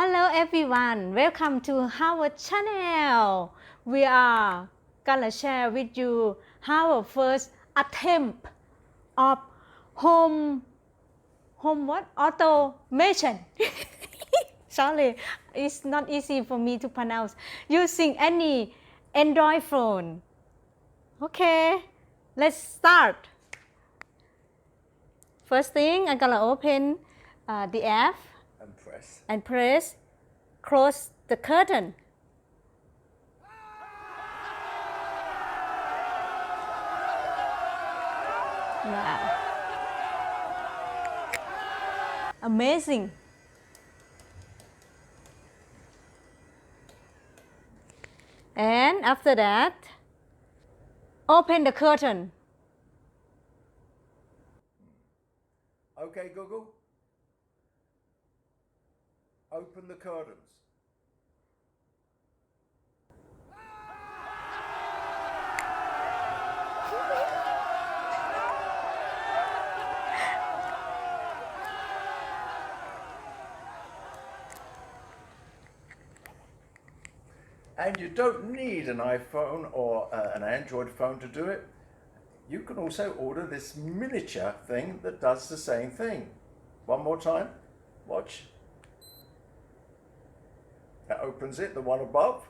Hello everyone, welcome to our channel. We are gonna share with you our first attempt of home what? Automation. Sorry, it's not easy for me to pronounce. Using any Android phone. Okay, let's start. First thing, I'm gonna open the app and press close the curtain. Wow. Amazing. And after that, open the curtain. Okay, Google. Open the curtains. And you don't need an iPhone or an Android phone to do it. You can also order this miniature thing that does the same thing. One more time. Watch. That opens it, the one above.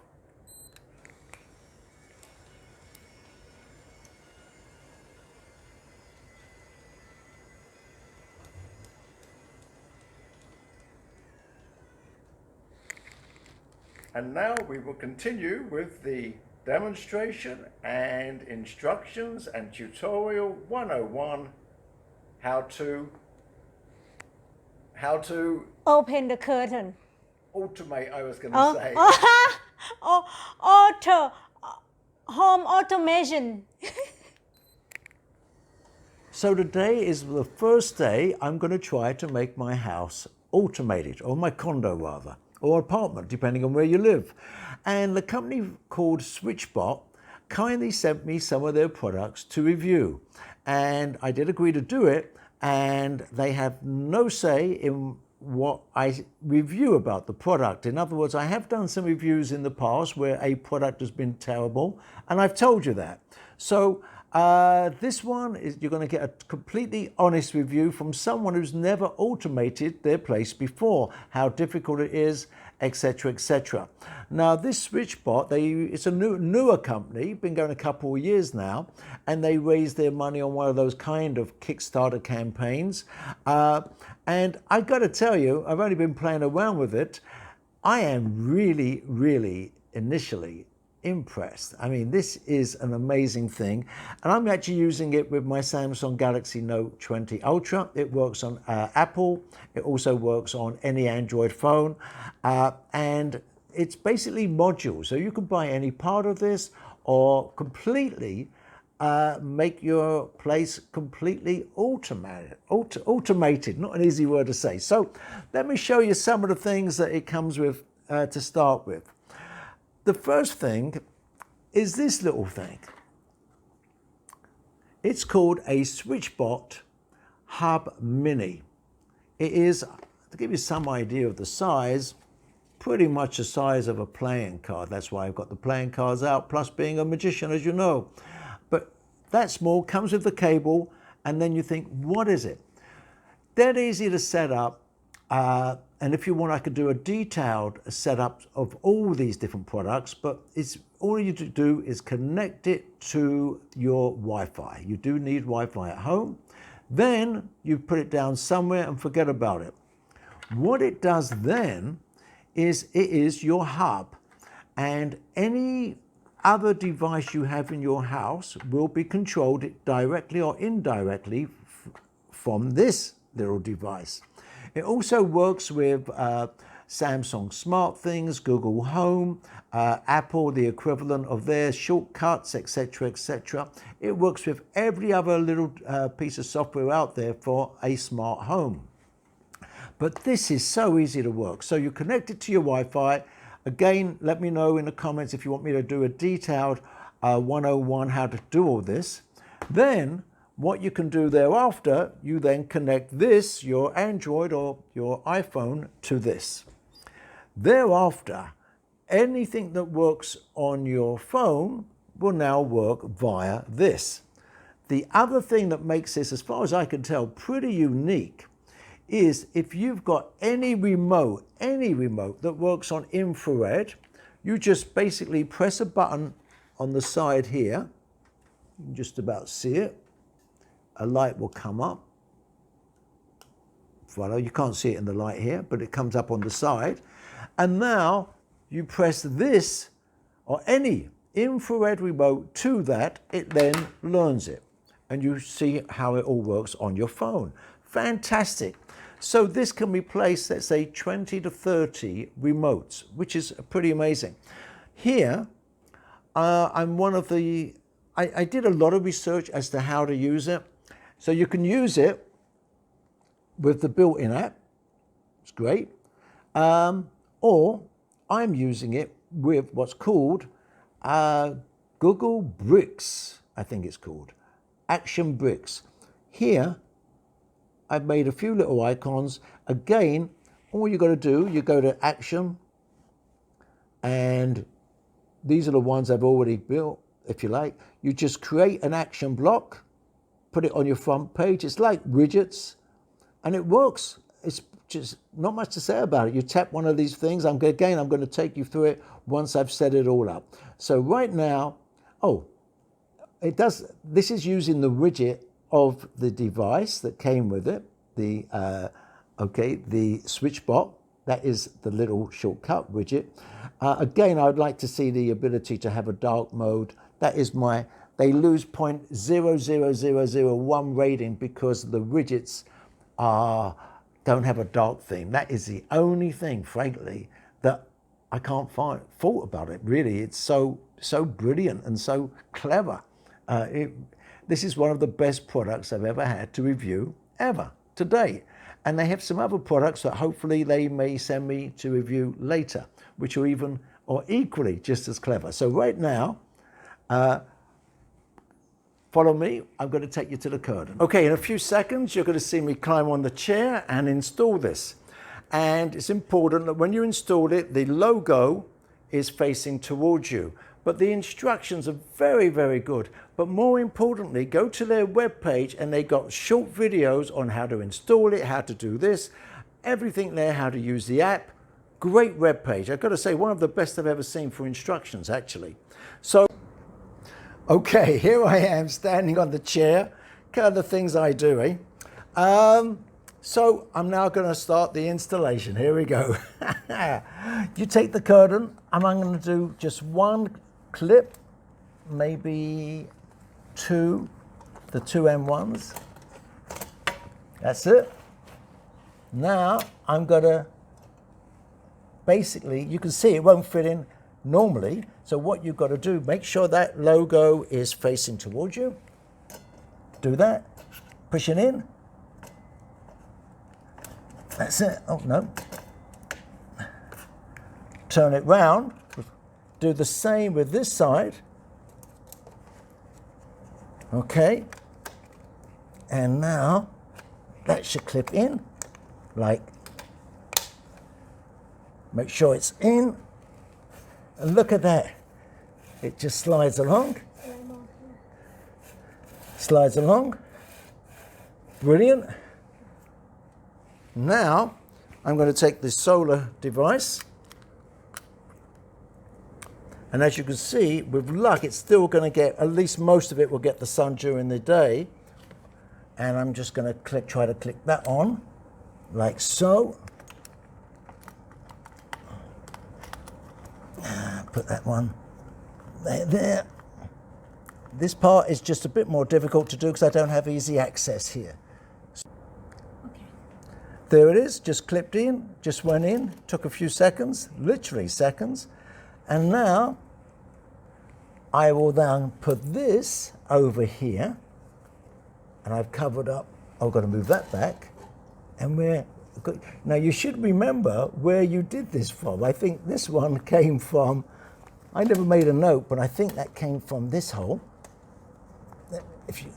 And now we will continue with the demonstration and instructions and tutorial 101, how to Open the curtain. automate, I was going to say. Home automation. So today is the first day I'm going to try to make my house automated, or my condo rather, or apartment, depending on where you live. And the company called SwitchBot kindly sent me some of their products to review. And I did agree to do it, and they have no say in what I review about the product. In other words, I have done some reviews in the past where a product has been terrible, and I've told you that. So this one is, you're going to get a completely honest review from someone who's never automated their place before, how difficult it is, etc., etc. Now this SwitchBot, it's a newer company, been going a couple of years now, and they raised their money on one of those kind of Kickstarter campaigns. And I got to tell you, I've only been playing around with it. I am really, really initially impressed. I mean, this is an amazing thing, and I'm actually using it with my Samsung Galaxy Note 20 Ultra. It works on Apple. It also works on any Android phone, and it's basically modules. So you can buy any part of this or completely make your place completely automated. Not an easy word to say. So let me show you some of the things that it comes with to start with. The first thing is this little thing. It's called a SwitchBot Hub Mini. It is, to give you some idea of the size, pretty much the size of a playing card. That's why I've got the playing cards out, plus being a magician, as you know. But that small, comes with the cable, and then you think, what is it? Dead easy to set up. And if you want, I could do a detailed setup of all these different products, but it's all you do is connect it to your Wi-Fi. You do need Wi-Fi at home. Then you put it down somewhere and forget about it. What it does then is it is your hub, and any other device you have in your house will be controlled directly or indirectly from this little device. It also works with Samsung SmartThings, Google Home, Apple, the equivalent of their shortcuts, etc., etc. It works with every other little piece of software out there for a smart home. But this is so easy to work. So you connect it to your Wi-Fi. Again, let me know in the comments if you want me to do a detailed 101 how to do all this. Then what you can do thereafter, you then connect this, your Android or your iPhone, to this. Thereafter, anything that works on your phone will now work via this. The other thing that makes this, as far as I can tell, pretty unique is if you've got any remote that works on infrared, you just basically press a button on the side here. You can just about see it. A light will come up. Voilà, you can't see it in the light here, but it comes up on the side. And now you press this or any infrared remote to that, it then learns it. And you see how it all works on your phone. Fantastic. So this can replace, let's say, 20 to 30 remotes, which is pretty amazing. Here, I'm one of the, I did a lot of research as to how to use it. So you can use it with the built-in app. It's great. Or I'm using it with what's called Google Bricks, I think it's called. Action Bricks. Here, I've made a few little icons. Again, all you got to do, you go to Action, and these are the ones I've already built, if you like. You just create an action block, put it on your front page. It's like widgets, and it works. It's just not much to say about it. You tap one of these things. I'm going to take you through it once I've set it all up. So right now, this is using the widget of the device that came with it, the SwitchBot. That is the little shortcut widget. Again, I would like to see the ability to have a dark mode. That is they lose 0.00001 rating because the widgets don't have a dark theme. That is the only thing, frankly, that I can't find fault about it, really. It's so brilliant and so clever. This is one of the best products I've ever had to review ever to date. And they have some other products that hopefully they may send me to review later, which are equally just as clever. So right now, follow me. I'm going to take you to the curtain. Okay, in a few seconds, you're going to see me climb on the chair and install this. And it's important that when you install it, the logo is facing towards you. But the instructions are very, very good. But more importantly, go to their webpage and they got short videos on how to install it, how to do this, everything there, how to use the app. Great webpage. I've got to say, one of the best I've ever seen for instructions, actually. So, okay, here I am standing on the chair. Kind of the things I do, eh? So I'm now going to start the installation. Here we go. You take the curtain, and I'm going to do just one clip, maybe two, the two M1s. That's it. Now I'm going to basically, you can see it won't fit in normally. So what you've got to do, make sure that logo is facing towards you. Do that. Push it in. That's it. Oh, no. Turn it round. Do the same with this side. Okay. And now that should clip in. Like, make sure it's in. And look at that. It just slides along. Slides along. Brilliant. Now, I'm going to take this solar device. And as you can see, with luck, it's still going to get, at least most of it will get the sun during the day. And I'm just going to try to click that on, like so. Put that one there. This part is just a bit more difficult to do because I don't have easy access here. Okay. There it is, just clipped in, just went in, took a few seconds, literally seconds. And now I will then put this over here, and I've covered up. I've got to move that back, and we're good. Now you should remember where you did this from. I think this one came from, I never made a note, but I think that came from this hole.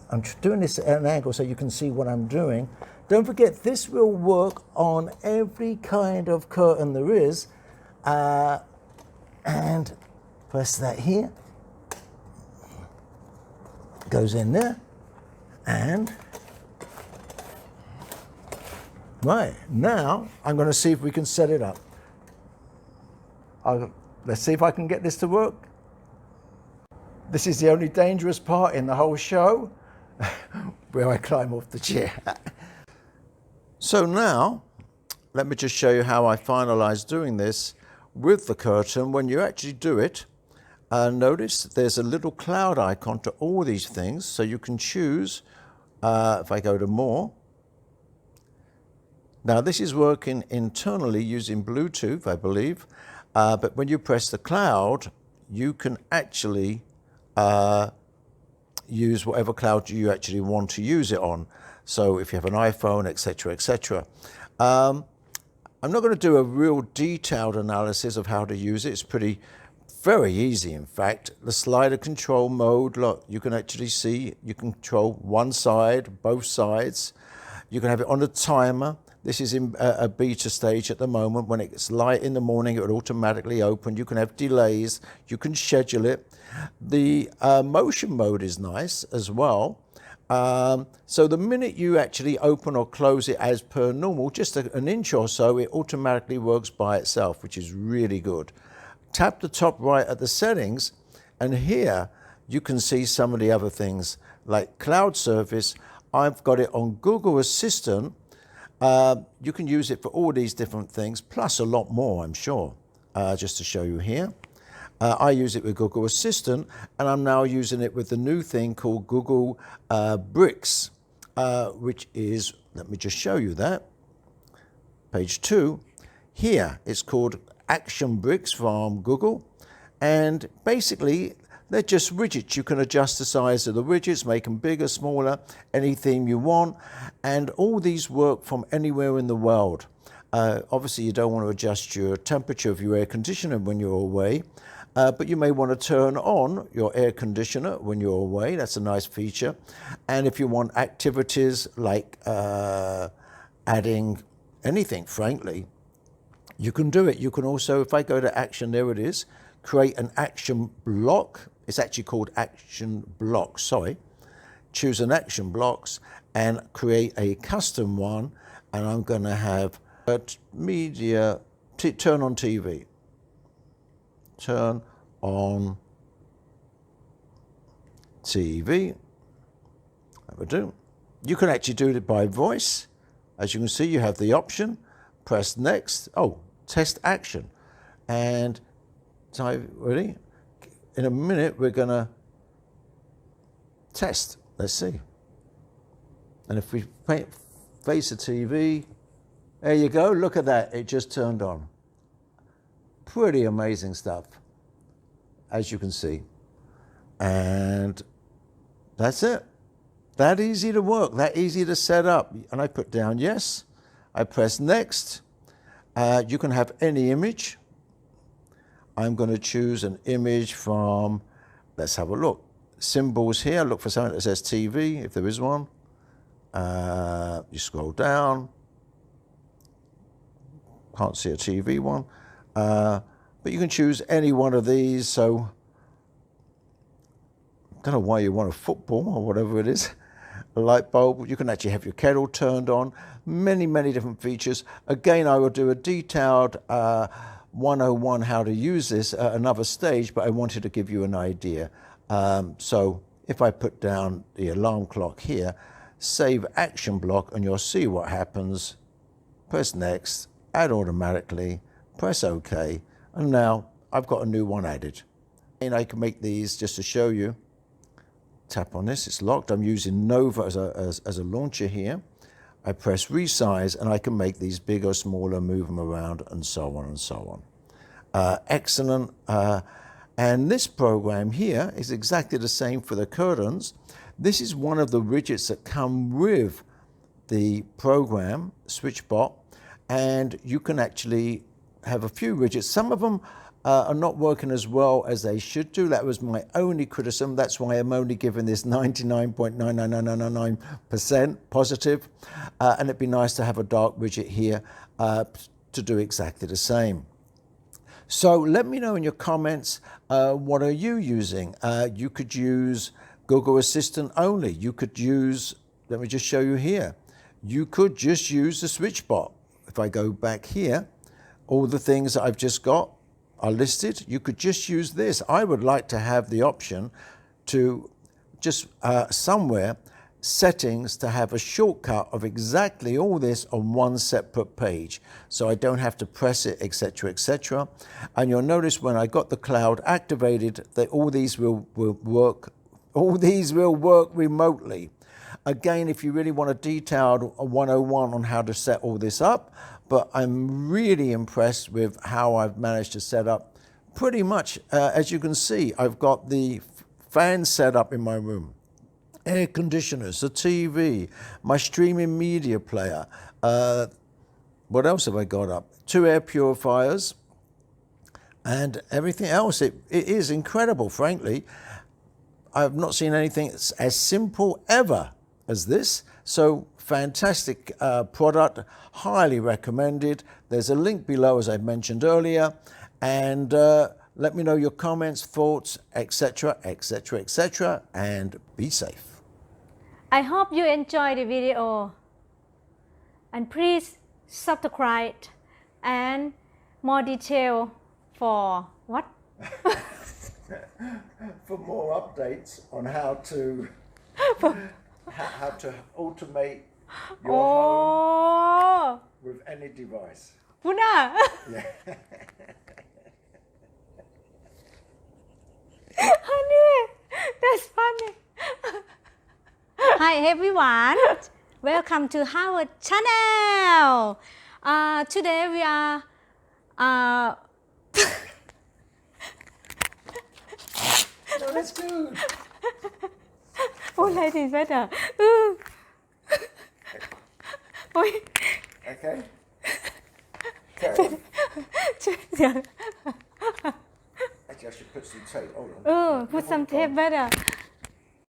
I'm doing this at an angle so you can see what I'm doing. Don't forget, this will work on every kind of curtain there is. And press that here. Goes in there. And right, now I'm going to see if we can set it up. Let's see if I can get this to work. This is the only dangerous part in the whole show, where I climb off the chair. So now, let me just show you how I finalize doing this with the curtain. When you actually do it, notice there's a little cloud icon to all these things, so you can choose, if I go to more. Now this is working internally using Bluetooth, I believe, but when you press the cloud, you can actually use whatever cloud you actually want to use it on. So if you have an iPhone, etc., etc. I'm not going to do a real detailed analysis of how to use it. It's very easy, in fact. The slider control mode, look, you can actually see, you can control one side, both sides. You can have it on a timer. This is in a beta stage at the moment. When it's light in the morning, it will automatically open. You can have delays. You can schedule it. The motion mode is nice as well. So the minute you actually open or close it as per normal, just an inch or so, it automatically works by itself, which is really good. Tap the top right at the settings, and here you can see some of the other things like cloud service. I've got it on Google Assistant. You can use it for all these different things, plus a lot more, I'm sure, just to show you here. I use it with Google Assistant, and I'm now using it with the new thing called Google Bricks, which is, let me just show you that. Page 2. Here, it's called Action Bricks from Google, and basically, they're just widgets. You can adjust the size of the widgets, make them bigger, smaller, any theme you want, and all these work from anywhere in the world. Obviously, you don't want to adjust your temperature of your air conditioner when you're away, but you may want to turn on your air conditioner when you're away. That's a nice feature. And if you want activities like adding anything, frankly, you can do it. You can also, if I go to action, there it is, create an action block. It's actually called action blocks, sorry. Choose an action blocks and create a custom one. And I'm going to have media, turn on TV. Turn on TV. That would do. You can actually do it by voice. As you can see, you have the option. Press next. Oh, test action. And type, ready? In a minute, we're going to test. Let's see. And if we face the TV, there you go. Look at that. It just turned on. Pretty amazing stuff, as you can see. And that's it. That easy to work, that easy to set up. And I put down yes. I press next. You can have any image. I'm going to choose an image from, let's have a look. Symbols here. Look for something that says TV, if there is one. You scroll down. Can't see a TV one. But you can choose any one of these. So, I don't know why you want a football or whatever it is. A light bulb. You can actually have your kettle turned on. Many, many different features. Again, I will do a detailed 101 how to use this at another stage, but I wanted to give you an idea. So if I put down the alarm clock here, save action block, and you'll see what happens. Press next, add automatically, press OK, and now I've got a new one added. And I can make these just to show you. Tap on this, it's locked. I'm using Nova as a launcher here. I press resize, and I can make these bigger, smaller, move them around, and so on and so on. Excellent. And this program here is exactly the same for the curtains. This is one of the widgets that come with the program, SwitchBot, and you can actually have a few widgets. Some of them are not working as well as they should do. That was my only criticism. That's why I'm only giving this 99.99999% positive. And it'd be nice to have a dark widget here to do exactly the same. So let me know in your comments, what are you using? You could use Google Assistant only. You could use, let me just show you here. You could just use the SwitchBot. If I go back here, all the things that I've just got are listed. You could just use this. I would like to have the option to just somewhere settings to have a shortcut of exactly all this on one separate page, so I don't have to press it, etc., etc. And you'll notice when I got the cloud activated that all these will work. All these will work remotely. Again, if you really want a detailed 101 on how to set all this up, but I'm really impressed with how I've managed to set up pretty much, as you can see, I've got the fan set up in my room, air conditioners, the TV, my streaming media player. What else have I got up? 2 air purifiers and everything else. It is incredible, frankly. I've not seen anything as simple ever as this. So fantastic product, highly recommended. There's a link below, as I mentioned earlier, and let me know your comments, thoughts, etc., etc., etc., and be safe. I hope you enjoy the video, and please subscribe and more detail for what? For more updates on how to automate your home with any device. Puna. Yeah. Honey, that's funny. Hi everyone, welcome to our channel. Today we are No, that's good. Oh, that is better. Okay. Okay. Actually, I should put some tape. Hold on. Put some tape better.